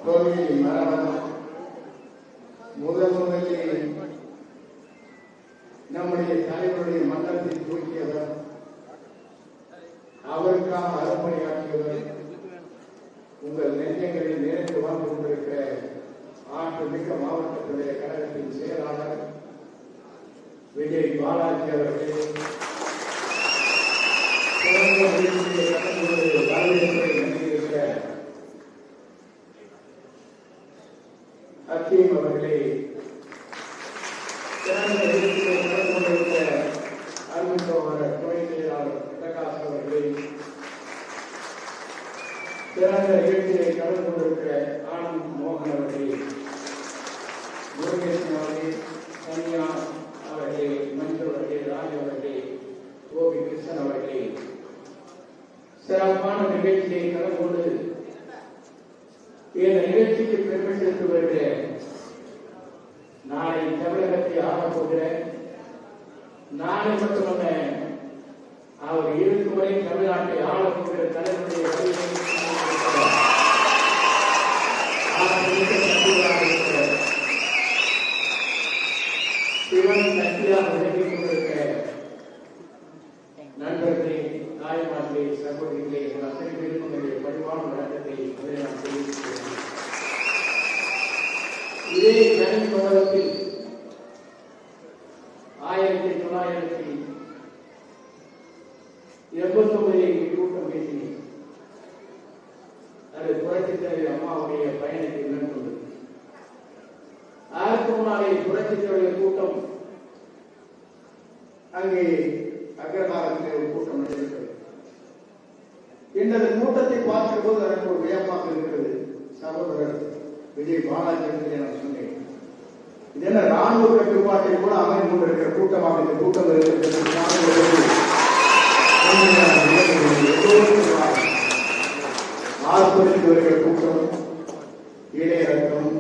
தோல்வி மரணம் முதலில் நம்முடைய தலைவருடைய மன்னத்தை தூக்கியவர், அவருக்காக அர்ப்பணியாற்றியவர், உங்கள் நெஞ்சங்களில் நிறைந்து வாழ்ந்து கொண்டிருக்கிற ஆற்றுமிக்க மாவட்டத்துடைய கழகத்தின் செயலாளர் விஜய் பாலாஜி அவர்களே, நம்பியிருக்கிற அக்கீம் அவர்களே, சிறந்த நிகழ்ச்சியை கலந்து கொண்டிருக்க அருள்சோதரர் துணை செயலாளர் பிரகாஷ் அவர்களே, சிறந்த நிகழ்ச்சியை கலந்து கொண்டிருக்கிற ஆனந்த் மோகன் அவர்களே, முருகேசன் அவர்களே, சன்யா அவர்களே, மஞ்சு அவர்களே, ராஜ் அவர்களே, கோபி கிருஷ்ணன் அவர்களே, சிறப்பான நிகழ்ச்சியை கலந்து கொண்டு இந்த நிகழ்ச்சிக்கு பெருமை சேர்த்து வருகிற நாளை தமிழகத்தை ஆளப்போகிற, நாளை மட்டுமல்ல அவர் இருக்கும் வரை தமிழ்நாட்டை ஆளப்போகிற தலைவருடைய சிவன் சக்தியாக விளங்கிக் கொண்டிருக்கிற நண்பர்களே, தாய்மார்களே, சகோதரிகளே, அத்தனை பேருக்கும் என்னுடைய பணிவான வழக்கத்தை நான் தெரிவிக்கிறேன். இதே ஜனி மாதத்தில் 1989 கூட்டம் பேசி அது புரட்சித் தலைவர் அம்மாவுடைய பயணத்தை மேற்கொண்டது. அதற்கு முன்னாலே புரட்சித் தலைவர் கூட்டம் அங்கே அக்ரஹாரத்தில் ஒரு கூட்டம் நடைபெற்றது. இந்த கூட்டத்தை பார்க்கிற போது எனக்கு ஒரு வியப்பாக இருக்கிறது. சகோதரர் விஜய் பாலாஜி நான் சொன்னேன், இது என்ன ராணுவ கட்டுப்பாட்டில் கூட அமைந்து கொண்டிருக்கிற கூட்டமாக இந்த கூட்டம் ஆர்ப்பரித்து வருகிற கூட்டம், இளையரக்கம்,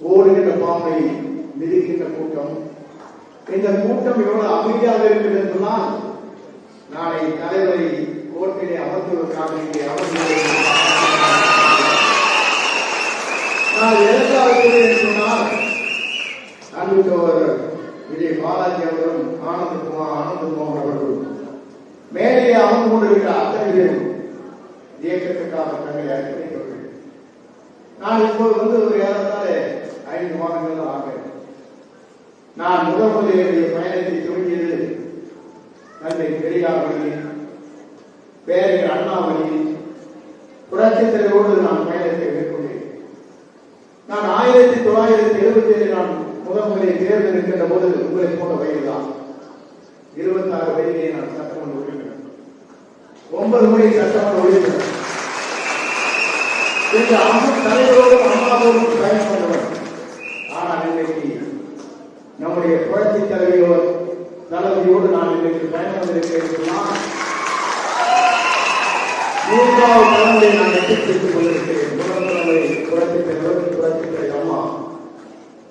ஓடுகின்ற பாம்பை மிதிக்கின்ற கூட்டம். இந்த கூட்டம் எவ்வளவு அமைதியாக இருக்கிறது என்றால், நாளை தலைவரை கோர்ட்டிலே அமர்த்துவதற்காக இங்கே நான் எதற்காக சொன்னால், அன்புத்தவர் விஜய் பாலாஜி அவர்களும் ஆனந்த் மோகன் அவர்களும் மேலே அமர்ந்து கொண்டிருக்கிற அத்தனை பேரும் இயக்கத்திற்காக தங்களை அர்ப்பணித்தவர்கள். நான் இப்போது ஒரு ஏறத்தாழ 5 மாதங்கள் ஆகிறேன். நான் முதலிய பயணத்தை துவங்கியது தந்தை பெரியார் வழியில், பேரறிஞர் அண்ணா வழியில், புரட்சித் தலைவரோடு நான் பயணத்தை மேற்கொண்டேன். நான் 1977 நான் முதலில் தேர்தல் இருக்கின்ற போது உங்களை போன்ற வயதுதான், 26 வயதிலே நான் சட்டமன்ற உறுப்பினர், 9 முறை சட்டமன்ற உறுப்பினர். தலைவரோடும் அம்மாவோடும் பயணம் கொண்டவர். ஆனால் இன்றைக்கு நம்முடைய புரட்சி தலைவியோடு நான் இன்றைக்கு பயணம் வந்திருக்கிறேன். 3வது தலைமுறை நான் எதிர்த்துக் கொண்டிருக்கிறேன். முதல் தலைமுறை புரட்சி தலைவர் அம்மா.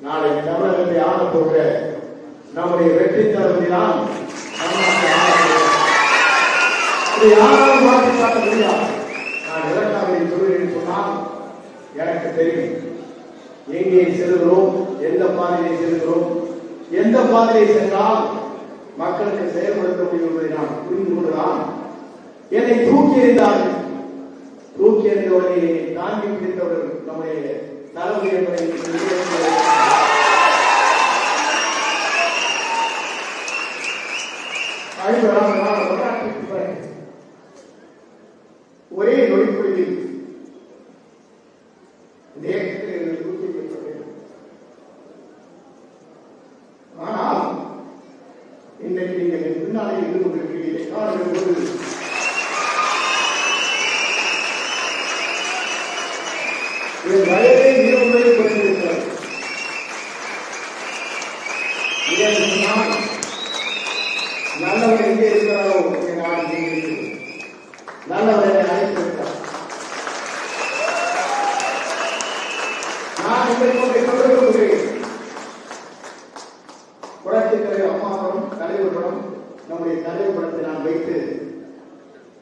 நாளை தமிழகத்தை ஆளப்போகிற நம்முடைய வெற்றி தலைமை தான் யாராலும் மாற்றி காட்ட முடியாது. நான் எதற்காக சொல்கிறேன் சொன்னால், எனக்கு தெரியும் எங்கே செல்கிறோம், எந்த பாதையை செல்கிறோம், எந்த பாதையை சென்றால் மக்களுக்கு செயல்படுத்த முடியும் என்பதை நான் புரிந்து கொண்டுதான் என்னை தூக்கி எறிந்தார்கள். தூக்கி எறிந்தவரை தாங்கி பிடித்தவர்கள் நம்முடைய தலைமை என்பதை ஒரே நொடிப்பொழுதில் ஆனால் இன்றைக்கு நீங்கள் பின்னாலே இருந்து கொண்டிருக்கிறீர்கள். காரணம் போது வயதை 20 குறைந்திருக்கிறார். நல்லவர் எங்கே இருக்கிறாரோ நல்லவரை அழைத்திருக்கிறார். நான் இன்றைக்கு சொல்லுகிறேன், புரட்சித் தலைவர் அம்மாவரும் தலைவர்களும் நம்முடைய தலைவர் படத்தை நான் வைத்து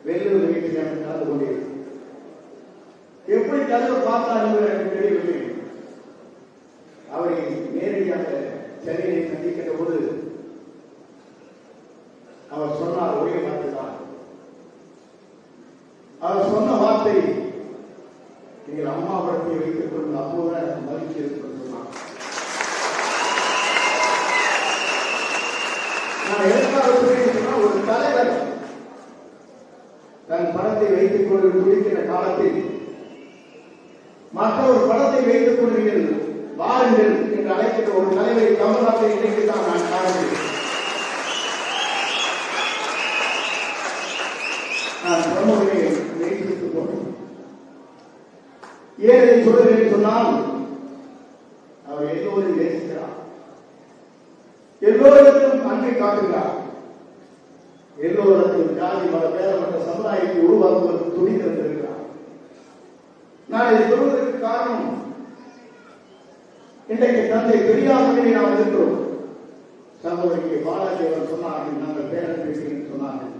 வெள்ளூர் நிகழ்ச்சியாக கலந்து கொண்டிருக்கிறேன். எப்படி கதவை பார்த்தார் என்று எனக்கு தெரியவில்லை. அவரை நேரடியாக சென்னையை சந்திக்கின்ற போது அவர் சொன்னார் ஒரே வார்த்தை தான். அவர் சொன்ன வார்த்தை, நீங்கள் அம்மா படத்தை வைத்துக் கொள்ளும் அப்போதான் மகிழ்ச்சி இருக்கும் சொன்னார். நான் எதிர்பார்க்கிறேன், ஒரு தலைவர் தன் படத்தை வைத்துக் கொண்டு துடிக்கிற காலத்தில் மற்றொரு படத்தை வைத்துக் கொள்வீர்கள் வாருங்கள் என்று அழைக்கிற ஒரு தலைவரை தமிழ்நாட்டை இன்றைக்கு தான் நான் காண்கிறேன். நான் பிரமுகரை வைத்திருத்துக் கொண்டேன். ஏன் இதை சொல்கிறேன் சொன்னால், அவர் எல்லோரும் நேசிக்கிறார், எல்லோருக்கும் அன்பை காட்டுகிறார், எல்லோருக்கும் ஜாதி மத பேரமற்ற சமுதாயத்தை உருவாக்குவதற்கு துணி தந்திருக்கிறார். நான் இதை சொல்வதற்கு காரணம், இன்றைக்கு தந்தை பெரியாரை நாம் இருக்கிறோம். சகோதரிக்கு பாலாஜி அவர் சொன்னார்கள், நாங்கள் பேரன் பேசுகிறேன் சொன்னார்கள்.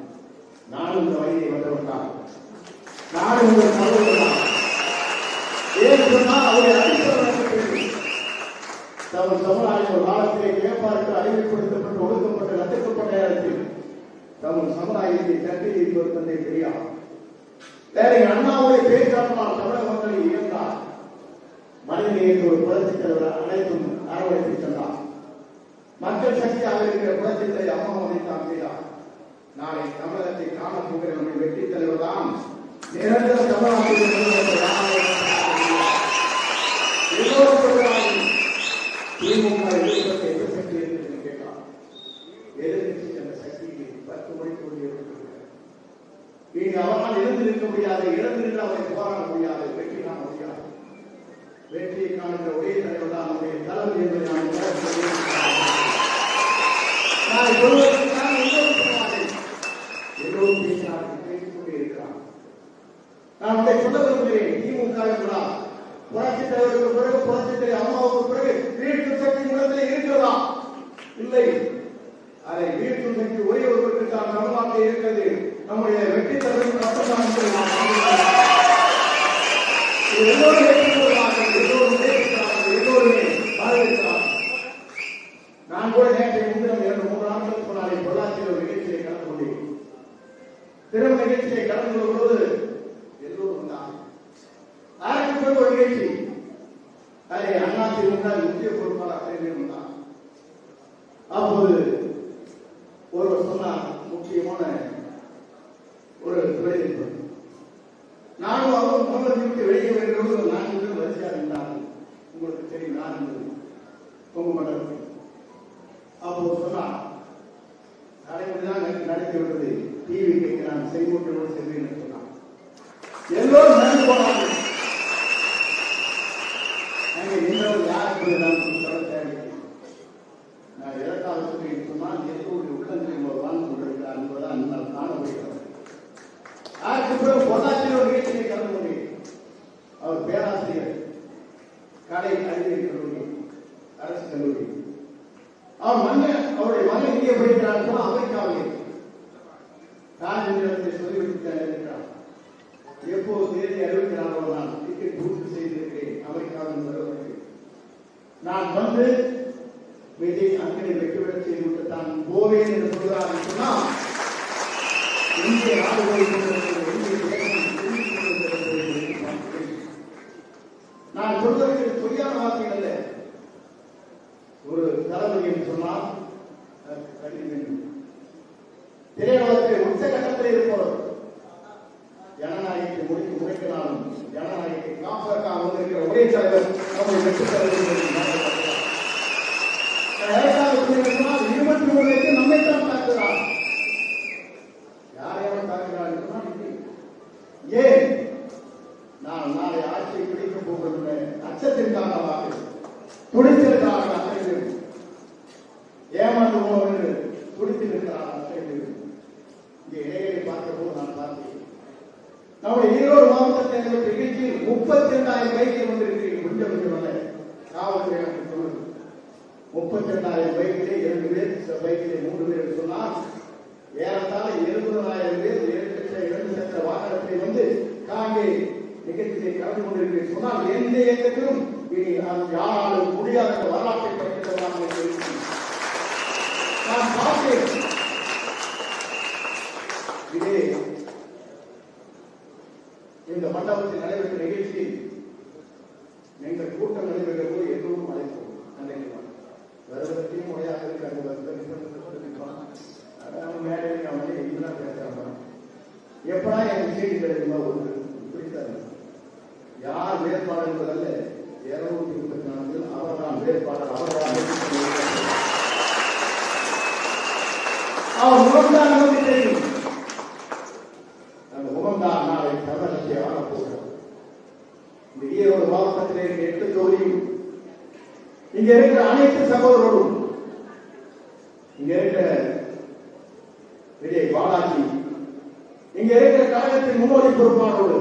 நானும் இந்த வழியை வந்தவர் தான், நானும் உங்கள் சகோதரர் தான். ஏன் சொன்னால் அவருடைய அடிப்படை தமிழ் சமுதாயம் ஒரு காலத்திலே கேட்பாருக்கு அறிவுப்படுத்தப்பட்டு ஒடுக்கப்பட்ட நசுக்கப்பட்ட நேரத்தில் தமிழ் சமுதாயத்தை தட்டி வைப்பவர் தந்தை பெரியார். வேற அண்ணாவுடைய பேச்சாற்றால் தமிழக மக்களை இயந்தார். மனிதநேயத்தை ஒரு புரட்சித் தலைவர் அனைத்தும் அரவணைத்து சென்றார். மக்கள் சக்தியாக இருக்கிற புரட்சித்தை அம்மா அமைத்தான் செய்தார். நாளை தமிழகத்தை காணப் போகிற நம்முடைய வெற்றி தலைவர் தான் நிரந்தர தமிழ்நாட்டில் திமுக எதிர்ப்பு எந்த சக்தி என்று கேட்டார். எதிர்கட்சி என்ற சக்தியை 10 மணிக்கு இங்கு அவரால் எழுந்திருக்க முடியாது, இழந்திருக்க அவரை போராட முடியாது, வெற்றி காண முடியாது. வெற்றியை காணுகிற ஒரே தலைவர் தான் நம்முடைய தலைவர் என்பதை நான் சொல்வதற்காக எல்லோரும் பேசினார்கள், பேசிக் கொண்டே இருக்கிறார். நான் உங்களை சொல்ல விரும்புகிறேன், திமுக கூட புரட்சித் தலைவருக்கு பிறகு புரட்சித் தலைவர் அம்மாவுக்கு பிறகு வீழ்த்தும் சக்தி மூலத்தில் இருக்கிறதா? இல்லை. அதை வீழ்த்தும் சக்தி ஒரே ஒருவருக்கு தான் தமிழ்நாட்டில் இருக்கிறது. நம்முடைய வெற்றி தலைவர் மட்டும்தான். எல்லோரும் எல்லோருமே வரவேற்கிறார். நான் கூட நேற்றை முன்தினம் 2-3 நாட்களுக்கு முன்னாடி பொள்ளாச்சியில் ஒரு நிகழ்ச்சியை கலந்து கொண்டேன். திரும்ப நிகழ்ச்சியை கலந்து கொள்வது எல்லோரும் தான். ஆரம்பித்த ஒரு நிகழ்ச்சி, அதை அண்ணா திமுக முக்கிய பொறுப்பாளர் அனைவரும் தான். அப்போது ஒருவர் சொன்னார், முக்கியமான ஒரு தொழில்நுட்பம். நானும் அவரும் முதல் விட்டு வெளியே வருகிறது 4 பேர் வரிசையாக இருந்தார்கள். உங்களுக்கு தெரியும், நான் உங்க மண்டலத்தில். அப்போது சொன்னார், நடைமுறைதான் நடத்தி விட்டது, டிவி கேட்கிறான், செய்மூட்டோடு செல்வேன் சொன்னார். எல்லோரும் நடந்து போனார்கள். இன்னொரு யாருக்கு நான் சொல்ல தேவையில்லை. நான் எதற்காக சொல்கிறேன் சொன்னால், எல்லோருடைய உள்ளங்களில் ஒரு வாழ்ந்து கொண்டிருக்கிறார் என்பதுதான் என்னால் காண முடிகிறது. அதற்கு பிறகு பொள்ளாச்சியில் ஒரு நிகழ்ச்சியை கலந்து கொண்டேன். அவர் பேராசிரியர், கலை அறிவியல் கல்லூரி, அரசு கல்லூரி. அவருடைய மகன் இங்கே படிக்கிறார், அமெரிக்காவில் ராஜேந்திரத்தை சொல்லிவிட்டு இருக்கிறார். எப்போது தேதி அறிவிக்கிறாரோ நான் டிக்கெட் பூர்த்தி செய்திருக்கிறேன் அமெரிக்காவின் வருவதற்கு. நான் வந்து விஜய் அங்கே வெற்றிவிட செய்துவிட்டு தான் போவேன் என்று சொல்கிறார் சொன்னால், இந்திய நான் சொல்வதற்கு பொய்யான வார்த்தை அல்ல. ஒரு தளபதி என்று சொன்னால் திரையுலகத்தில் உச்சகட்டத்தில் இருப்பவர், ஜனநாயகத்தை முறைக்கிறாலும் ஜனநாயகத்தை காப்பதற்காக வந்திருக்கிற ஒரே தலைவர் நம்முடைய வெற்றி தலைவர். 23 நம்மைத்தான் தாக்குகிறார். யாரையாவது தாக்குகிறார் சொன்னால் ஏன்? நான் நாளை ஆட்சியை பிடிக்கப் போகின்ற அச்சத்தின் காரணமாக, துடித்தின் காரணமாக ஏமாற்றுவோம் என்று துடித்திருக்கிறார். இங்கே இடைவெளி பார்த்த போது நான் பார்த்தேன், நம்முடைய ஈரோடு மாவட்டத்தில் நிகழ்ச்சியில் 32,000 பைக்கில் வந்திருக்கிறீர்கள். கொஞ்சம் கொஞ்சம் அல்ல, காவல்துறை சொல்லுது 32,000 பைக்கிலே 2 பேர், பைக்கிலே 3 பேர் என்று சொன்னால் ஏறத்தாழ 70,000 பேர் 2 சக்கர வாகனத்தை வந்து தாங்கி நிகழ்ச்சியை கலந்து கொண்டிருக்கிறேன் சொன்னால் எந்த இயக்கத்திலும் இனி யாராலும் முடியாத வரலாற்றை படிக்கிறதாக நான் பார்த்தேன். இதே இந்த மண்டபத்தில் நடைபெற்ற நிகழ்ச்சி எங்கள் கூட்டம் நடைபெற்ற போது எல்லோரும் அழைப்போம். அன்றைக்கு வருவதற்கையும் முறையாக இருக்காங்க. மேடையில் அவன் இதுதான் பேசுறாங்க. எப்படா எனக்கு செய்தி கிடைக்குமா ஒரு பிடித்தாரு. யார் வேட்பாளர் என்பதல்ல, 234 அவர்தான் வேட்பாளர். அவர்தான் அவர் முகம்தான் நமக்கு தெரியும். அந்த முகம்தான் நாளை தமிழகத்தை ஆளப்போகிறோம். இந்த ஈரோடு மாவட்டத்தில் இருக்கிற 8 தொகுதியும் இங்க இருக்கிற அனைத்து சகோதரர்களும், இங்க இருக்கிற விஜய் பாலாஜி, இங்க இருக்கிற கழகத்தின் முன்னோடி பொறுப்பாளரோடு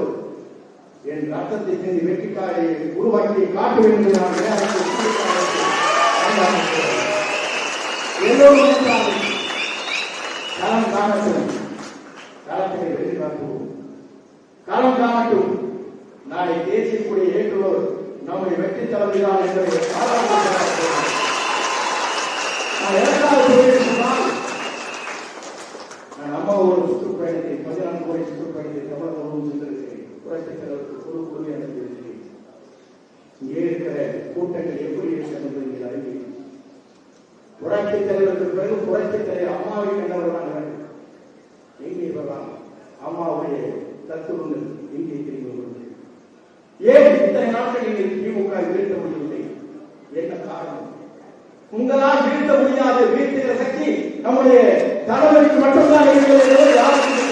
என் ரத்தத்தை செஞ்சு வெற்றிக்காரை உருவாக்கி காட்ட வேண்டும். எல்லோரும் களம் காணட்டும், களத்தினை வெற்றி காட்டுவோம். களம் காணட்டும். நாளை தேசிய கொடியை ஏற்றுவோர் நம்முடைய வெற்றி தலைமைதான் என்பதை நான் அம்மாவோட சுற்றுப்பயணத்தை 14 கோடி சுற்றுப்பயணத்தை தமிழகம் முழுவதும் சென்றிருக்கிறேன். புரட்சித் தலைவருக்கு குழு அனுப்பியிருக்கிறேன். இங்கே இருக்கிற கூட்டங்கள் எப்படி இருக்கிறது என்பதை நீங்கள் அறிவீர்கள். புரட்சித் தலைவருக்கு பிறகு புரட்சித் தலைவர் அம்மாவை கண்டவர்கள் எங்கே வரலாம்? அம்மாவுடைய தத்துவங்கள் எங்கே தெரிந்து ஏன் இத்தனை நாட்கள் நீங்கள் திமுக வீழ்த்த முடியவில்லை? என்ன காரணம்? உங்களால் வீழ்த்த முடியாது. வீழ்த்துகிற சக்தி நம்முடைய தலைவருக்கு மட்டும்தான் இருக்கிறது. யாருக்கும்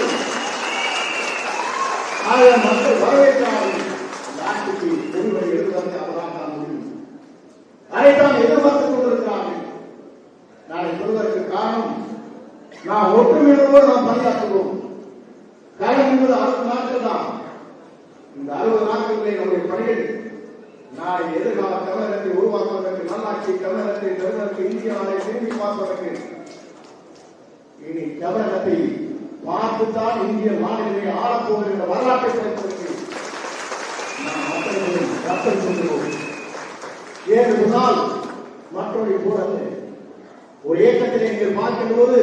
மக்கள் வரவேற்றார்கள். நாட்டுக்கு பொதுவரை எழுதுவதை அவரால் தான் முடியும். அதைத்தான் எதிர்பார்த்துக் கொண்டிருக்கிறார்கள். நாளை சொல்வதற்கு காரணம், நாம் ஒற்றுமையோடு நாம் பணியாற்றுவோம். காலம் என்பது 60 நாட்கள் தான். இந்த 60 நாட்களிலே நம்முடைய பணிகள் நாளை எதிர்கால தமிழகத்தை உருவாக்குவதற்கு, நல்லாட்சி தமிழகத்தை இந்தியாவை திரும்பி பார்ப்பதற்கு, இனி தமிழகத்தை பார்த்துத்தான் இந்திய மாநிலங்களை ஆளப்போகிற என்ற வரலாற்றை படிப்பதற்கு நாம் மக்களும் ரத்தம் கொண்டுவோம். ஏழு முன்னாள் மற்றொரு போறது ஒரு இயக்கத்தில் நீங்கள் பார்க்கும் போது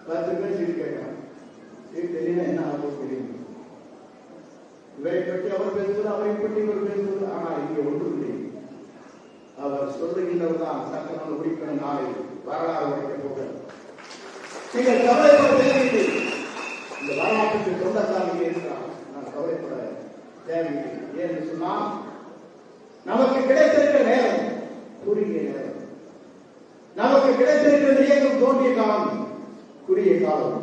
10 பேர் சீட்டு கேட்கிறாங்க. சீட்டு தெரியல என்ன ஆகும் தெரியும். இவரை பற்றி அவர் பேசுவது, அவரை பற்றி இவர் பேசுவது. ஆனால் இங்கே ஒன்றும் இல்லை. அவர் சொல்லுகின்றவர் தான் சட்டம் முடிக்கணும். நாளை வரலாறு உடைக்க போகிறார். நீங்கள் கவலைப்பட தேவையில்லை. இந்த வரலாற்றுக்கு சொந்தக்காரர் இங்கே இருக்கிறார். நான் கவலைப்பட தேவையில்லை. ஏன்னு சொன்னால் நமக்கு கிடைத்திருக்கிற நேரம் குறுகிய நேரம். நமக்கு கிடைத்திருக்கிற இயக்கம் தோன்றிய காலம் குறுகிய காலம்.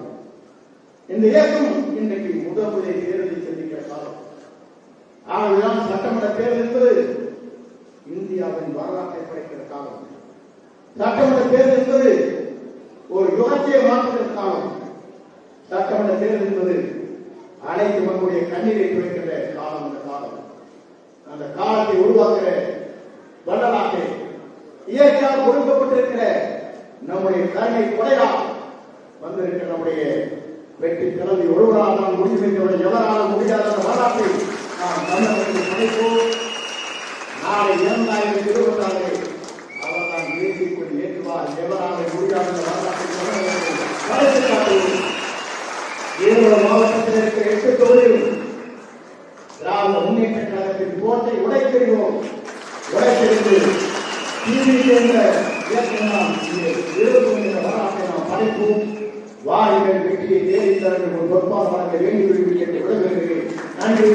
இந்த இயக்கம் இன்றைக்கு முதலை தேர்தலை சந்திக்கிற காலம். ஆனால் சட்டமன்ற தேர்தல் என்பது இந்தியாவின் வரலாற்றை படைக்கிற காலம். சட்டமன்ற தேர்தல் என்பது ஒரு யுகத்தையே மாற்றுகிற காலம். சட்டமன்ற தேர்தல் என்பது அனைத்து மக்களுடைய கண்ணீரை துடைக்கின்ற காலம். அந்த காலம், அந்த காலத்தை உருவாக்குகிற வரலாற்றை இயற்கையால் கொடுக்கப்பட்டிருக்கிற நம்முடைய கருணை கொடையால் வந்திருக்கிற நம்முடைய வெற்றி கிளம்பி ஒருவரால் தான் முடியும் என்ற எவராலும் முடியாத வரலாற்றை நாம் தமிழகத்தில் படைப்போம். நாளை 2026 அவர் தான் தேசிய கொடி ஏற்றுவார். எவராலும் முடியாத வரலாற்றை படைத்து காட்டுவோம். ஈரோடு மாவட்டத்தில் இருக்கிற 8 தொகுதிகளும் திராவிட முன்னேற்ற கழகத்தின் போட்டை உடைக்கிறோம். உடைத்திருந்து என்ற இயக்கம் நாம் 20 வரலாற்றை நாம் படைப்போம். வாரிகள் வெற்றியை தேடி தர பொறுப்பாக வழங்க வேண்டும் என்று விடைபெறுகிறேன். நன்றி.